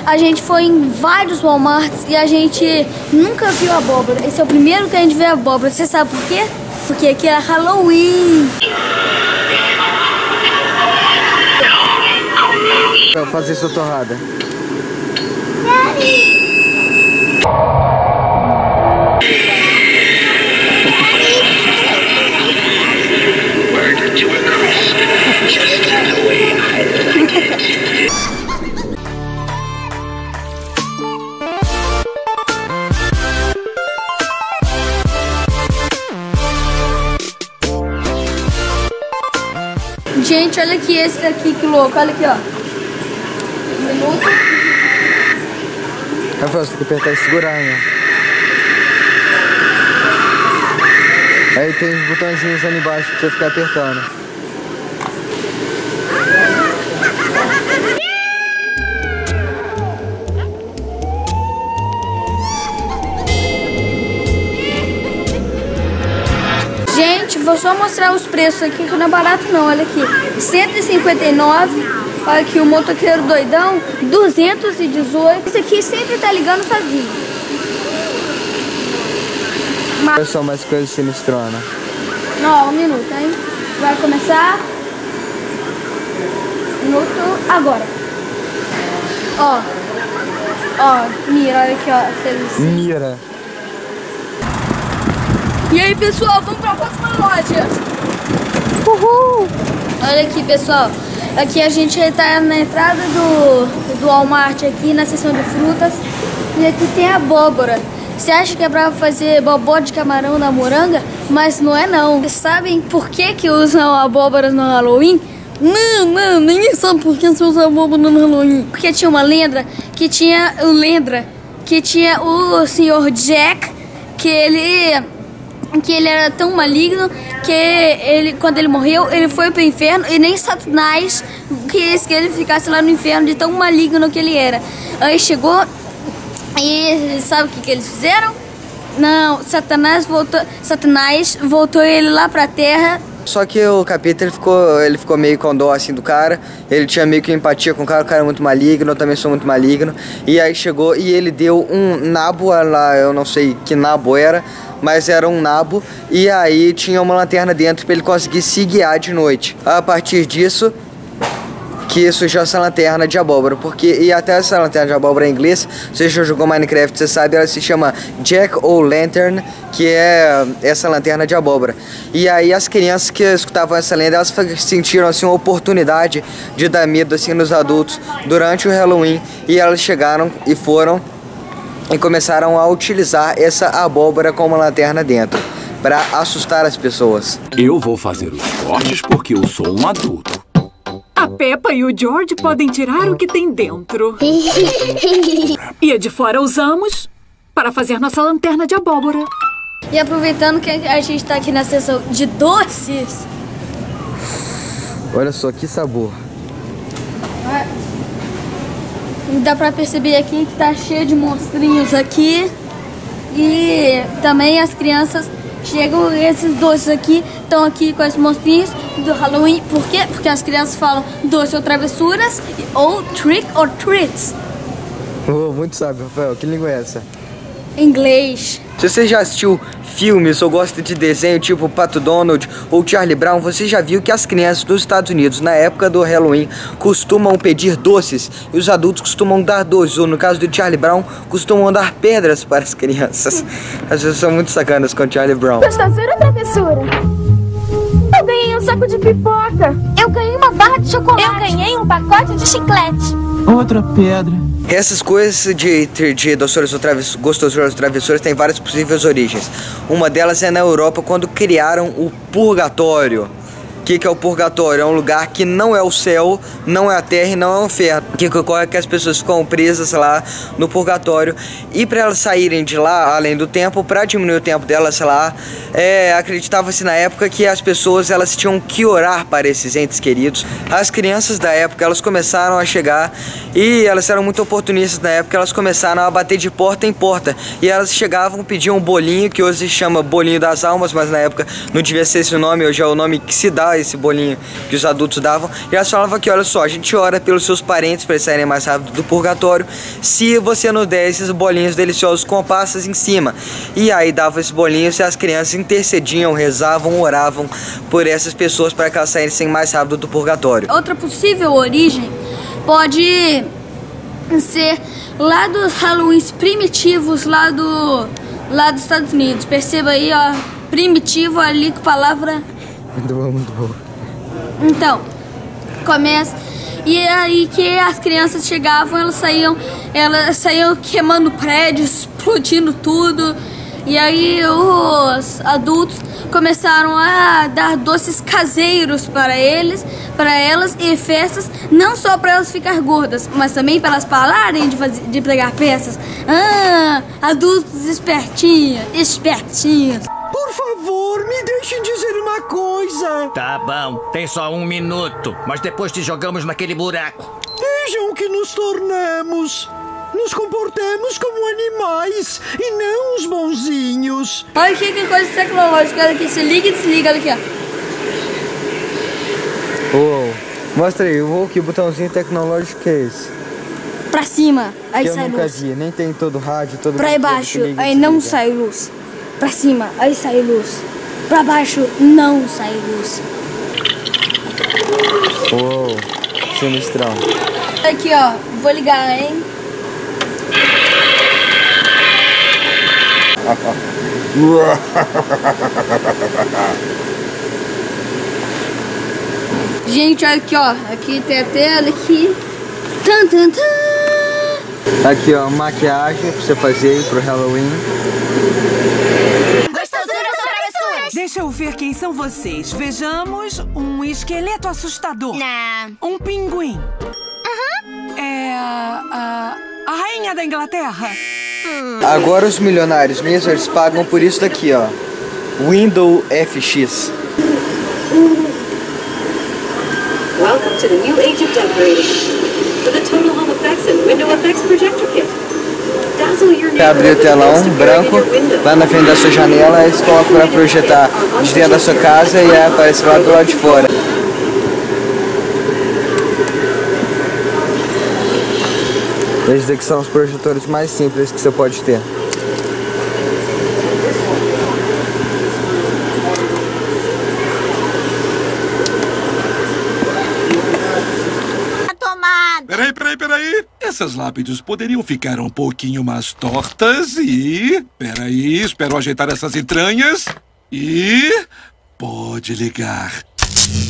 a gente foi em vários Walmarts e a gente nunca viu abóbora. Esse é o primeiro que a gente vê abóbora. Você sabe por quê? Porque aqui é Halloween. Eu vou fazer sua torrada. Gente, olha aqui esse daqui, que louco. Olha aqui, ó. Rafael, você tem que apertar e segurar, né? Aí tem os botõezinhos ali embaixo pra você ficar apertando. Gente, vou só mostrar os preços aqui, que não é barato não, olha aqui. 159. Olha aqui, o motoqueiro doidão, 218. Esse aqui sempre tá ligando sozinho. Olha só mais coisas sinistrona. Não, 1 minuto, hein? Vai começar. Minuto, agora. Ó. Ó, mira, olha aqui, ó. Mira. E aí, pessoal, vamos pra próxima loja. Uhul! Olha aqui, pessoal. Aqui a gente tá na entrada do Walmart, aqui na seção de frutas. E aqui tem abóbora. Você acha que é pra fazer bobó de camarão na moranga? Mas não é não. Vocês sabem por que usam abóboras no Halloween? Não, ninguém sabe por que se usa abóbora no Halloween. Porque tinha uma lenda que tinha o Sr. Jack, que ele era tão maligno que ele, quando ele morreu, ele foi pro inferno e nem Satanás quis que ele ficasse lá no inferno de tão maligno que ele era. Aí chegou e sabe o que eles fizeram? Não, Satanás voltou ele lá pra terra. Só que o capeta, ele ficou meio com dó assim do cara. Ele tinha meio que empatia com o cara é muito maligno, eu também sou muito maligno. E aí chegou e ele deu um nabo lá, eu não sei que nabo era, mas era um nabo. E aí tinha uma lanterna dentro pra ele conseguir se guiar de noite. A partir disso, que surgiu essa lanterna de abóbora, e até essa lanterna de abóbora em inglês, você já jogou Minecraft, você sabe, ela se chama Jack-o'-lantern, que é essa lanterna de abóbora. E aí as crianças que escutavam essa lenda, elas sentiram assim uma oportunidade de dar medo assim nos adultos durante o Halloween, e elas chegaram e foram e começaram a utilizar essa abóbora como lanterna dentro, para assustar as pessoas. Eu vou fazer os cortes porque eu sou um adulto. A Peppa e o George podem tirar o que tem dentro. E a de fora usamos para fazer nossa lanterna de abóbora. E aproveitando que a gente tá aqui na seção de doces. Olha só que sabor. Dá pra perceber aqui que tá cheio de monstrinhos aqui. E também as crianças chegam, esses doces aqui estão aqui com os monstrinhos do Halloween. Por quê? Porque as crianças falam doce ou travessuras ou trick or treats. Oh, muito sábio, Rafael. Que língua é essa? Inglês. Se você já assistiu filmes ou gosta de desenho tipo Pato Donald ou Charlie Brown, você já viu que as crianças dos Estados Unidos, na época do Halloween, costumam pedir doces e os adultos costumam dar doces, ou no caso do Charlie Brown, costumam dar pedras para as crianças. As pessoas são muito sacanas com Charlie Brown. Gostossura ou travessura? Eu ganhei um saco de pipoca. Eu ganhei uma barra de chocolate. Eu ganhei um pacote de chiclete. Outra pedra. Essas coisas de doçuras ou gostosuras ou travessuras têm várias possíveis origens. Uma delas é na Europa, quando criaram o purgatório. O que é o purgatório? É um lugar que não é o céu, não é a terra e não é o inferno. O que ocorre é que as pessoas ficam presas lá no purgatório. E para elas saírem de lá, além do tempo, para diminuir o tempo delas lá, acreditava-se na época que as pessoas elas tinham que orar para esses entes queridos. As crianças da época, elas começaram a chegar e elas eram muito oportunistas na época. Elas começaram a bater de porta em porta. E elas chegavam, pediam um bolinho, que hoje se chama bolinho das almas, mas na época não devia ser esse o nome, hoje é o nome que se dá lá, esse bolinho que os adultos davam. E elas falavam que, olha só, a gente ora pelos seus parentes para eles saírem mais rápido do purgatório se você não der esses bolinhos deliciosos com passas em cima. E aí dava esses bolinhos e as crianças intercediam, rezavam, oravam por essas pessoas para que elas saíssem mais rápido do purgatório. Outra possível origem pode ser lá dos Halloweens primitivos lá dos Estados Unidos. Perceba aí, ó, primitivo ali com a palavra. Muito bom, muito bom. Então, começa. E aí que as crianças chegavam, elas saíam queimando prédios, explodindo tudo. E aí os adultos começaram a dar doces caseiros para elas e festas, não só para elas ficar gordas, mas também para elas pararem de pregar peças. Adultos espertinhos. Por favor, me deixem dizer uma coisa. Tá bom, tem só 1 minuto, mas depois te jogamos naquele buraco. Vejam o que nos tornamos. Nos comportamos como animais e não os bonzinhos. Olha aqui que coisa tecnológica, olha aqui, se liga e desliga, olha aqui, ó. Uou, mostra aí, que botãozinho tecnológico que é esse? Pra cima, aí que sai eu nunca luz. vi, nem tem todo rádio, todo Pra baixo, aí não sai luz. Pra cima, aí sai luz. Pra baixo, não sai luz. Uou, sinistrão. Aqui, ó, vou ligar, hein. Gente, olha aqui, ó. Aqui tem a tela, aqui. Tan, tan, tan. Aqui, ó, maquiagem pra você fazer pro Halloween. Deixa eu ver quem são vocês. Vejamos um esqueleto assustador. Não. Um pinguim. É a rainha da Inglaterra. Agora os milionários mesmo, eles pagam por isso daqui, ó. Windows FX. Welcome to the new age of decorating. With a total home effects and window effects projector kit. Dazzle your Pra abrir o telão branco, lá na frente da sua janela, eles colocam pra projetar de dentro da sua casa e aí aparece lá do lado de fora. Esses aqui são os projetores mais simples que você pode ter. Peraí. Essas lápides poderiam ficar um pouquinho mais tortas e... Peraí, espero ajeitar essas entranhas. E... pode ligar.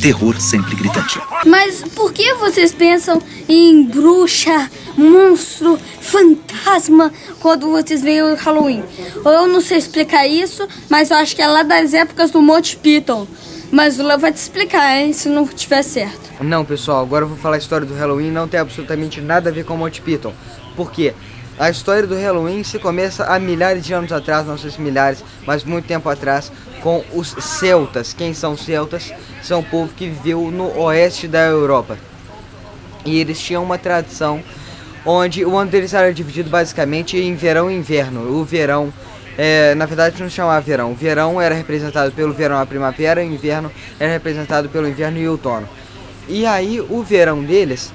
Terror sempre gritante. Mas por que vocês pensam em bruxa, monstro, fantasma quando vocês veem o Halloween? Eu não sei explicar isso, mas eu acho que é lá das épocas do Monty Python. Mas o Léo vai te explicar, hein, se não estiver certo. Não, pessoal, agora eu vou falar a história do Halloween, não tem absolutamente nada a ver com o Monty Python. Por quê? A história do Halloween se começa há milhares de anos atrás, não sei se milhares, mas muito tempo atrás, com os celtas. Quem são os celtas? São o povo que viveu no oeste da Europa. E eles tinham uma tradição onde o ano deles era dividido basicamente em verão e inverno. O verão, na verdade não se chamava verão. O verão era representado pelo verão e a primavera, e o inverno era representado pelo inverno e o outono. E aí o verão deles,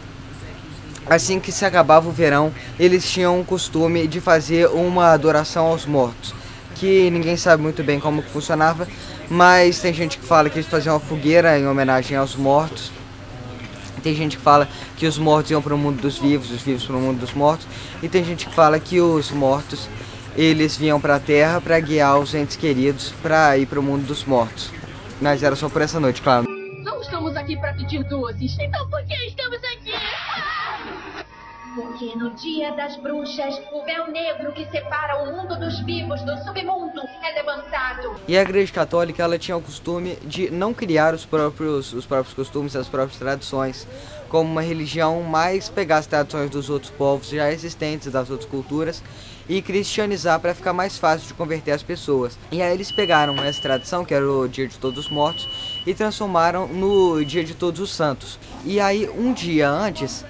assim que se acabava o verão, eles tinham o costume de fazer uma adoração aos mortos, que ninguém sabe muito bem como que funcionava, mas tem gente que fala que eles faziam uma fogueira em homenagem aos mortos. Tem gente que fala que os mortos iam para o mundo dos vivos, os vivos para o mundo dos mortos, e tem gente que fala que os mortos, eles vinham para a terra para guiar os entes queridos para ir para o mundo dos mortos. Mas era só por essa noite, claro. Não estamos aqui para pedir doces. Então por que estamos aqui? Porque no dia das bruxas, o véu negro que separa o mundo dos vivos do submundo é levantado. E a Igreja Católica, ela tinha o costume de não criar os próprios costumes, as próprias tradições, como uma religião, mas pegar as tradições dos outros povos já existentes, das outras culturas, e cristianizar para ficar mais fácil de converter as pessoas. E aí eles pegaram essa tradição, que era o Dia de Todos os Mortos, e transformaram no Dia de Todos os Santos. E aí um dia antes,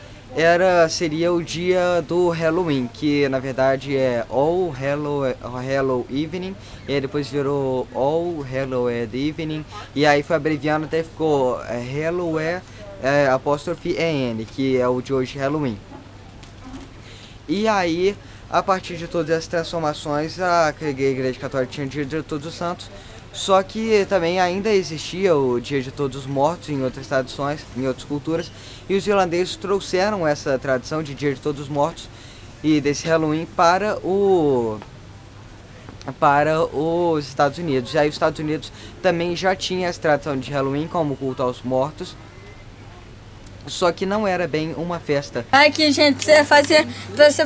seria o dia do Halloween, que na verdade é All Hallow Evening, e aí depois virou All Hallowed Evening, e aí foi abreviando até ficou Halloween apóstrofe EN, que é o de hoje, Halloween. E aí, a partir de todas essas transformações, a Igreja Católica tinha o dia de Todos os Santos, só que também ainda existia o dia de Todos os Mortos em outras tradições, em outras culturas, e os irlandeses trouxeram essa tradição de dia de Todos os Mortos e desse Halloween para os Estados Unidos. E aí os Estados Unidos também já tinha essa tradição de Halloween como culto aos mortos, só que não era bem uma festa. Aqui, gente, você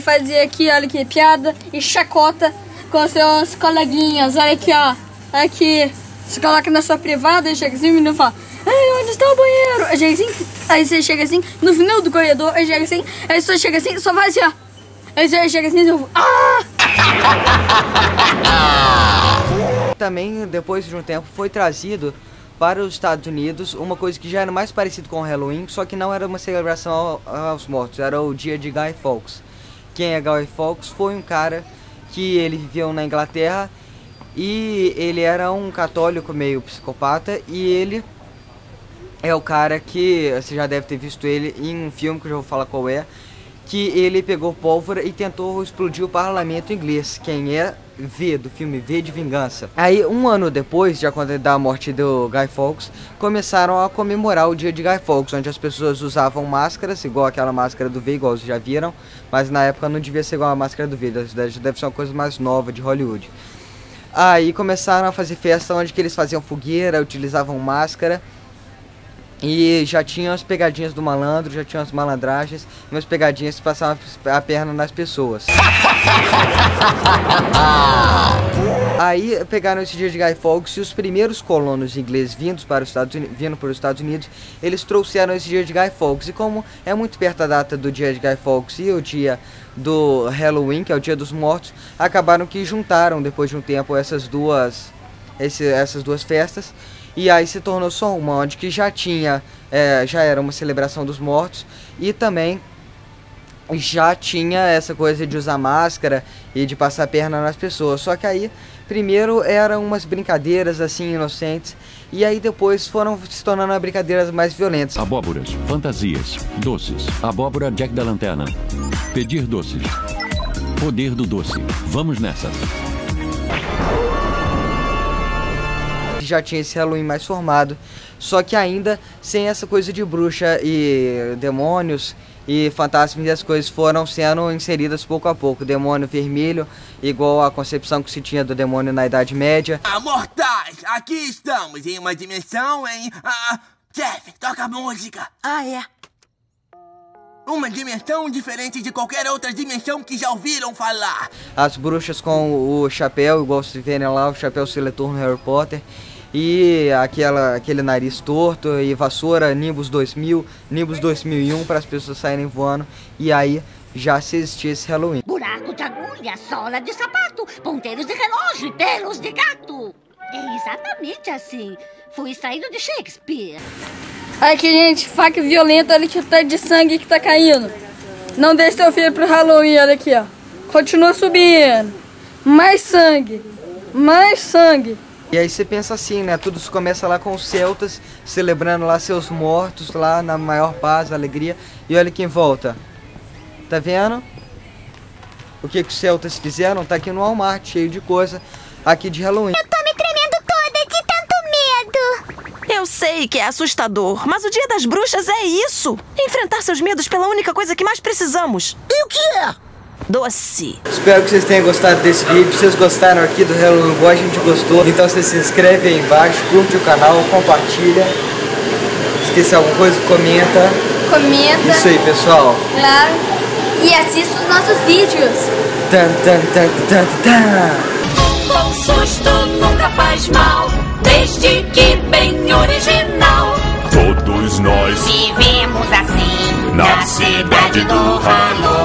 fazia aqui, olha aqui, piada e chacota com seus coleguinhas. Olha aqui, ó. Aqui, você coloca na sua privada e chega assim, o menino fala: ei, onde está o banheiro? Aí você chega assim, no final do corredor, aí chega assim, aí você chega assim, só faz assim, ó. Aí você chega assim e eu Também, depois de um tempo, foi trazido para os Estados Unidos uma coisa que já era mais parecido com o Halloween, só que não era uma celebração aos mortos, era o dia de Guy Fawkes. Quem é Guy Fawkes? Foi um cara que ele viveu na Inglaterra e ele era um católico meio psicopata, e ele é o cara que você já deve ter visto ele em um filme que eu já vou falar qual é, que ele pegou pólvora e tentou explodir o parlamento inglês. Quem é? V, do filme V de Vingança. Aí, um ano depois da morte do Guy Fawkes, começaram a comemorar o dia de Guy Fawkes, onde as pessoas usavam máscaras, igual aquela máscara do V, igual vocês já viram, mas na época não devia ser igual a máscara do V, deve ser uma coisa mais nova de Hollywood. Aí começaram a fazer festa onde que eles faziam fogueira, utilizavam máscara, e já tinham as pegadinhas do malandro, já tinham as malandragens, umas pegadinhas que passavam a perna nas pessoas. Aí pegaram esse dia de Guy Fawkes e os primeiros colonos ingleses vindo para os Estados Unidos, eles trouxeram esse dia de Guy Fawkes. E como é muito perto da data do dia de Guy Fawkes e o dia do Halloween, que é o dia dos mortos, acabaram que juntaram depois de um tempo essas duas festas. E aí se tornou só uma, onde que já era uma celebração dos mortos, e também já tinha essa coisa de usar máscara e de passar a perna nas pessoas. Só que aí, primeiro eram umas brincadeiras assim, inocentes, e aí depois foram se tornando brincadeiras mais violentas. Abóboras, fantasias, doces, abóbora Jack da Lanterna, pedir doces, poder do doce, vamos nessa. Já tinha esse Halloween mais formado, só que ainda sem essa coisa de bruxa e demônios e fantasmas, e as coisas foram sendo inseridas pouco a pouco. Demônio vermelho, igual a concepção que se tinha do demônio na Idade Média. Mortais, aqui estamos em uma dimensão em... Jeff, toca a música. É. Uma dimensão diferente de qualquer outra dimensão que já ouviram falar. As bruxas com o chapéu, igual vocês verem lá, o chapéu seletor no Harry Potter. E aquele nariz torto e vassoura, Nimbus 2000, Nimbus 2001, para as pessoas saírem voando. E aí já se existia esse Halloween. Buraco de agulha, sola de sapato, ponteiros de relógio e pelos de gato. É exatamente assim. Foi extraído de Shakespeare. Aqui, gente, faca violenta, olha que o tanto de sangue que tá caindo. Não deixe seu filho pro Halloween, olha aqui, ó. Continua subindo. Mais sangue. Mais sangue. E aí você pensa assim, né? Tudo começa lá com os celtas, celebrando lá seus mortos, lá na maior paz, alegria. E olha quem volta. Tá vendo? O que os celtas fizeram? Tá aqui no Walmart, cheio de coisa aqui de Halloween. Eu tô me tremendo toda de tanto medo. Eu sei que é assustador, mas o Dia das Bruxas é isso. Enfrentar seus medos pela única coisa que mais precisamos. E o que é? Doce. Espero que vocês tenham gostado desse vídeo. Se vocês gostaram aqui do Halloween, igual a gente gostou, então você se inscreve aí embaixo, curte o canal, compartilha. Esqueci alguma coisa, comenta. Isso aí, pessoal. Claro. E assista os nossos vídeos. Um bom susto nunca faz mal, desde que bem original. Todos nós vivemos assim na cidade do Halloween.